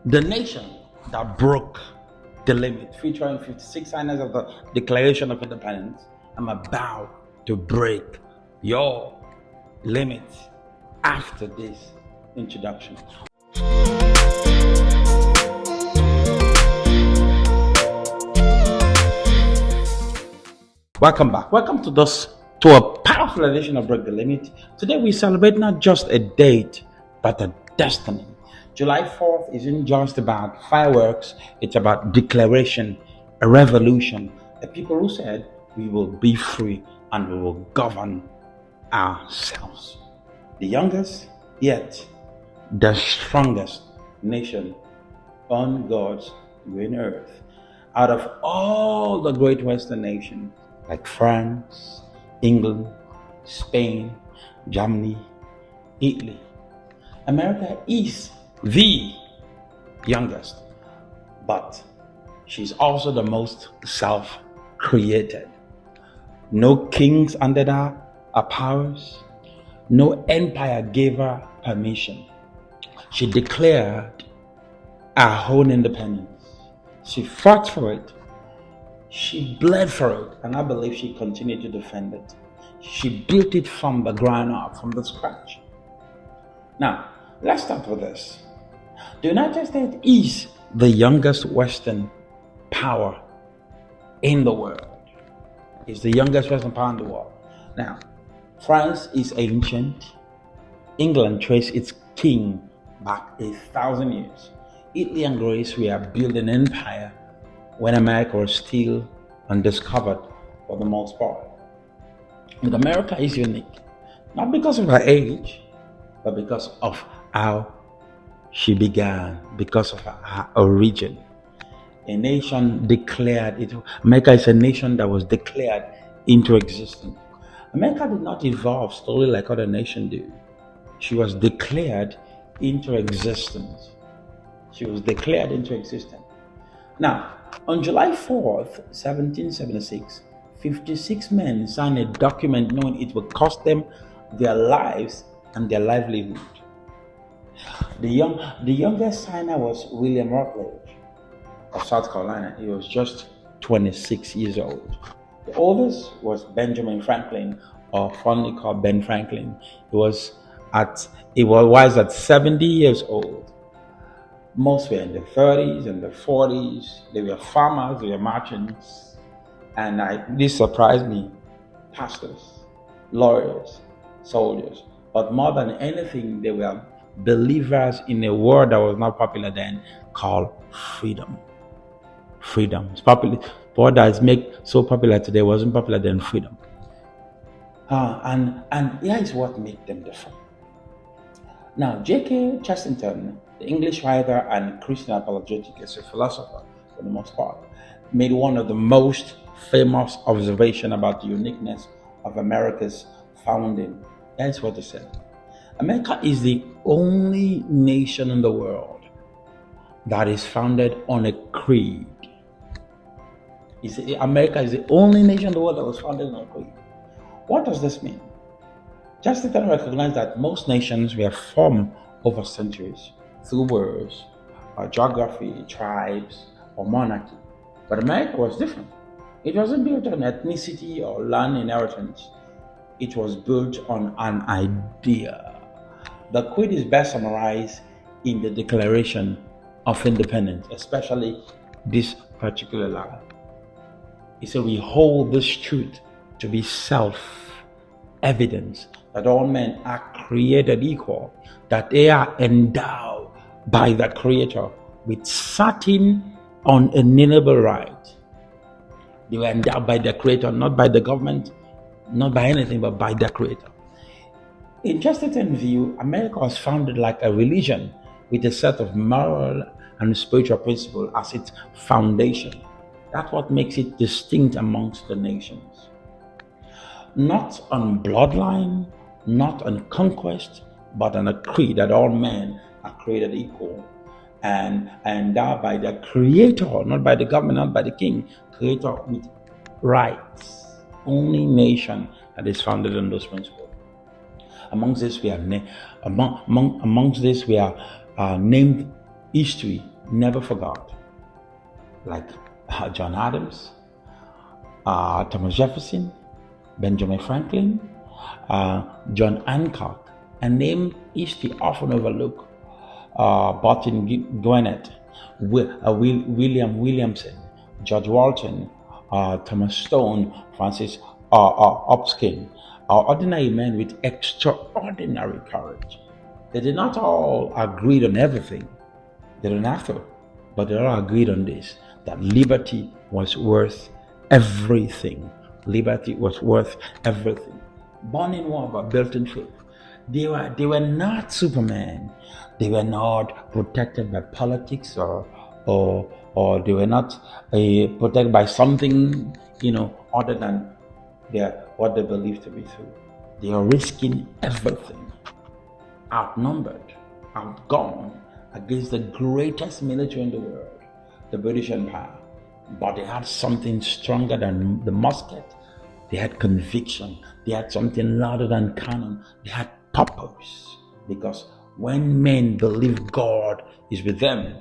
The nation that broke the limit, featuring 56 signers of the Declaration of Independence, I'm about to break your limit after this introduction. Welcome back. Welcome to a powerful edition of Break the Limit. Today we celebrate not just a date, but a destiny. July 4th isn't just about fireworks, it's about declaration, a revolution, a people who said we will be free and we will govern ourselves. The youngest, yet the strongest nation on God's green earth. Out of all the great Western nations, like France, England, Spain, Germany, Italy, America is the youngest, but she's also the most self-created. No kings under her powers, no empire gave her permission. She declared her own independence. She fought for it. She bled for it, and I believe she continued to defend it. She built it from the ground up, from the scratch. Now, let's start with this. The United States is the youngest Western power in the world. It's the youngest Western power in the world. Now, France is ancient. England traced its king back 1,000 years. Italy and Greece were building an empire when America was still undiscovered for the most part. But America is unique, not because of her age, but because of how she began, because of her origin. A nation declared it. America is a nation that was declared into existence. America did not evolve slowly like other nations do. She was declared into existence. She was declared into existence. Now, on July 4th, 1776, 56 men signed a document knowing it would cost them their lives and their livelihood. The youngest signer was William Rutledge of South Carolina. He was just 26 years old. The oldest was Benjamin Franklin, or fondly called Ben Franklin. He was at 70 years old. Most were in the 30s and the 40s. They were farmers, they were merchants. And this surprised me. Pastors, lawyers, soldiers. But more than anything, they were believers in a word that was not popular then, called freedom. Freedom. It's popular. The word that is made so popular today wasn't popular then, freedom. And here is what made them different. Now, J.K. Chesterton, the English writer and Christian apologetic, is a philosopher for the most part, made one of the most famous observations about the uniqueness of America's founding. That's what he said. America is the only nation in the world that is founded on a creed. America is the only nation in the world that was founded on a creed. What does this mean? Chesterton recognized that most nations were formed over centuries through wars, or geography, tribes, or monarchy. But America was different. It wasn't built on ethnicity or land inheritance. It was built on an idea. The creed is best summarized in the Declaration of Independence, especially this particular line. It said, we hold this truth to be self-evidence, that all men are created equal, that they are endowed by the Creator with certain unalienable rights. They were endowed by the Creator, not by the government, not by anything, but by the Creator. In Chesterton's view, America was founded like a religion with a set of moral and spiritual principles as its foundation. That's what makes it distinct amongst the nations. Not on bloodline, not on conquest, but on a creed that all men are created equal and endowed by the Creator, not by the government, not by the king, Creator with rights. Only nation that is founded on those principles. Amongst this we are named history never forgot, like John Adams, Thomas Jefferson, Benjamin Franklin, John Hancock, and name history often overlooked. Barton Gwinnett, William Williamson, George Walton, Thomas Stone, Francis Hopkins, are ordinary men with extraordinary courage. They did not all agree on everything. They don't have to, but they all agreed on this: that liberty was worth everything. Liberty was worth everything. Born in war but built in faith. They were not Superman. They were not protected by politics or they were not protected by something other than what they believed to be true. They are risking everything, outnumbered, outgone against the greatest military in the world, the British Empire. But they had something stronger than the musket. They had conviction. They had something louder than cannon. They had purpose. Because when men believe God is with them,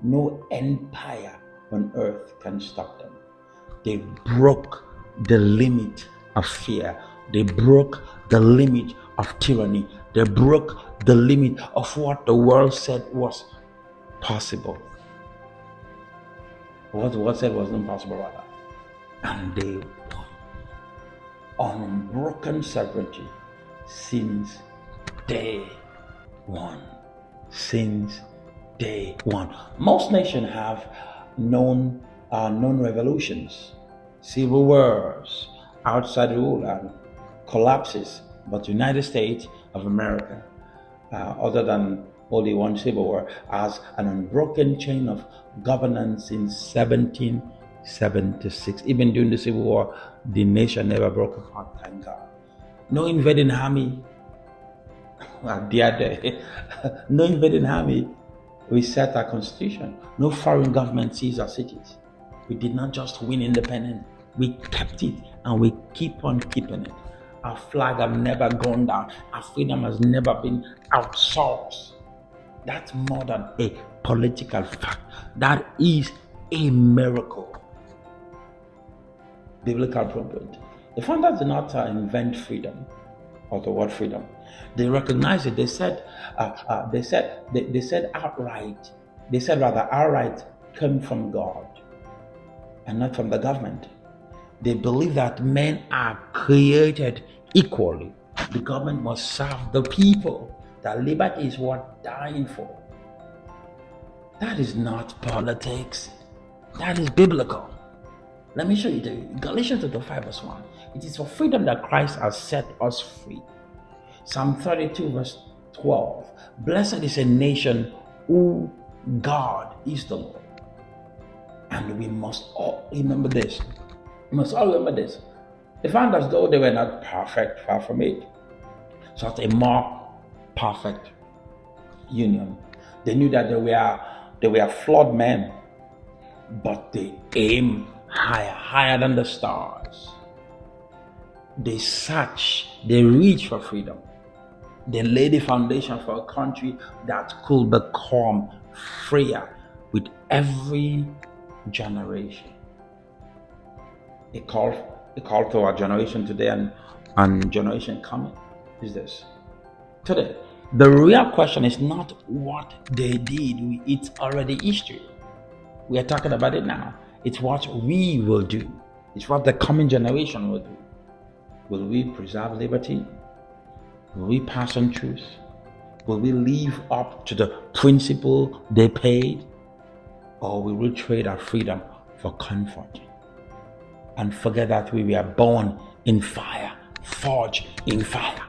no empire on earth can stop them. They broke the limit of fear. They broke the limit of tyranny. They broke the limit of what the world said was possible. What the world said was impossible, rather. And they won. Unbroken sovereignty since day one. Since day one. Most nations have known revolutions, civil wars, outside rule, and collapses. But the United States of America, other than only one civil war, has an unbroken chain of governance since 1776. Even during the Civil War, the nation never broke apart, thank God. No invading army. No invading army. We set our constitution. No foreign government seized our cities. We did not just win independence. We kept it and we keep on keeping it. Our flag has never gone down. Our freedom has never been outsourced. That's more than a political fact. That is a miracle. Biblical blueprint. The founders did not invent freedom or the word freedom. They recognized it. They said outright. They said rather outright came from God and not from the government. They believe that men are created equally. The government must serve the people. That liberty is worth dying for. That is not politics. That is biblical. Let me show you Galatians 5 verse 1. It is for freedom that Christ has set us free. Psalm 32 verse 12. Blessed is a nation who God is the Lord. And we must all remember this. We must all remember this. The founders, though they were not perfect, far from it, sought a more perfect union. They knew that they were flawed men, but they aimed higher than the stars. They search, they reach for freedom. They lay the foundation for a country that could become freer with every generation. A call to our generation today and generation coming is this. Today, the real question is not what they did. It's already history. We are talking about it now. It's what we will do. It's what the coming generation will do. Will we preserve liberty? Will we pass on truth? Will we live up to the principle they paid? Or will we trade our freedom for comfort? And forget that we were born in fire, forged in fire.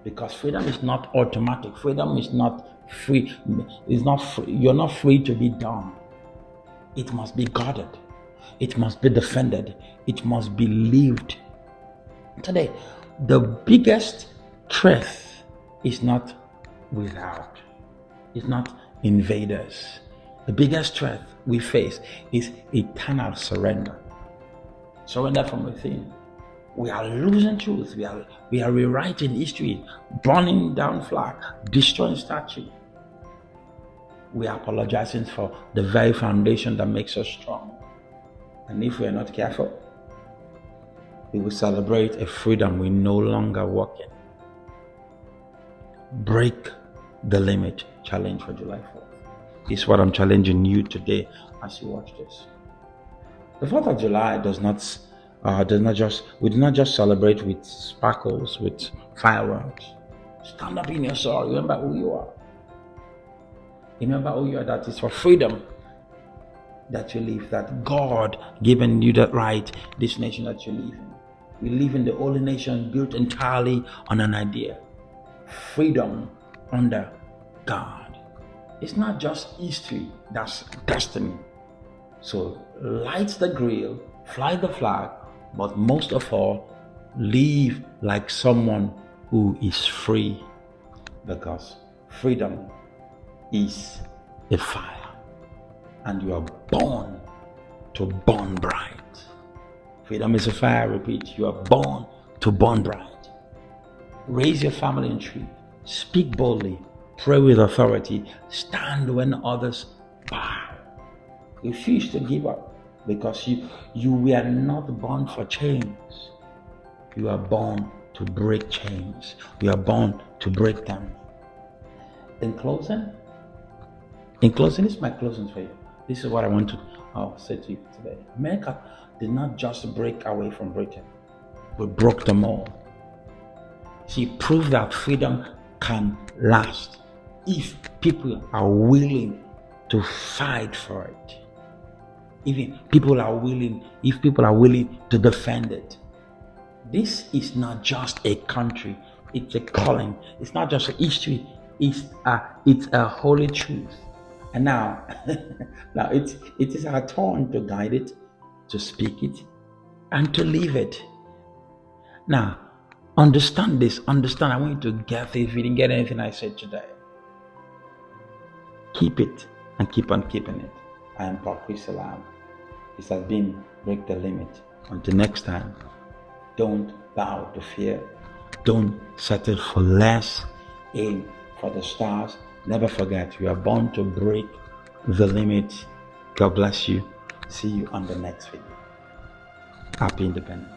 Because freedom is not automatic. Freedom is not free. It's not free. You're not free to be dumb. It must be guarded. It must be defended. It must be lived. Today, the biggest threat is not without. It's not invaders. The biggest threat we face is eternal surrender. Surrender from within. We are losing truth. We are rewriting history, burning down flag, destroying statue. we are apologizing for the very foundation that makes us strong. And if we are not careful, we will celebrate a freedom we no longer walk in. Break the limit challenge for July 4th. This is what I'm challenging you today as you watch this. The 4th of July we do not just celebrate with sparkles, with fireworks. Stand up in your soul. Remember who you are. Remember who you are. That is for freedom that you live, that God given you that right, this nation that you live in. We live in the holy nation built entirely on an idea. Freedom under God. It's not just history, that's destiny. So light the grill, fly the flag, but most of all, live like someone who is free, because freedom is a fire, and you are born to burn bright. Freedom is a fire, repeat, you are born to burn bright. Raise your family in truth, speak boldly, pray with authority, stand when others bow. Refuse to give up, because you were not born for chains. You are born to break chains. You are born to break them. In closing, this is my closing for you. This is what I want to say to you today. America did not just break away from Britain. We broke them all. See, prove that freedom can last if people are willing to fight for it. If people are willing to defend it. This is not just a country, it's a calling. It's not just a history, it's a holy truth. And now it is our turn to guide it, to speak it, and to live it. Now, understand this. I want you to get it. If you didn't get anything I said today, keep it and keep on keeping it. I am Chris-Salaam. This has been Break the Limit. Until next time, don't bow to fear. Don't settle for less. Aim for the stars. Never forget, you are born to break the limit. God bless you. See you on the next video. Happy Independence.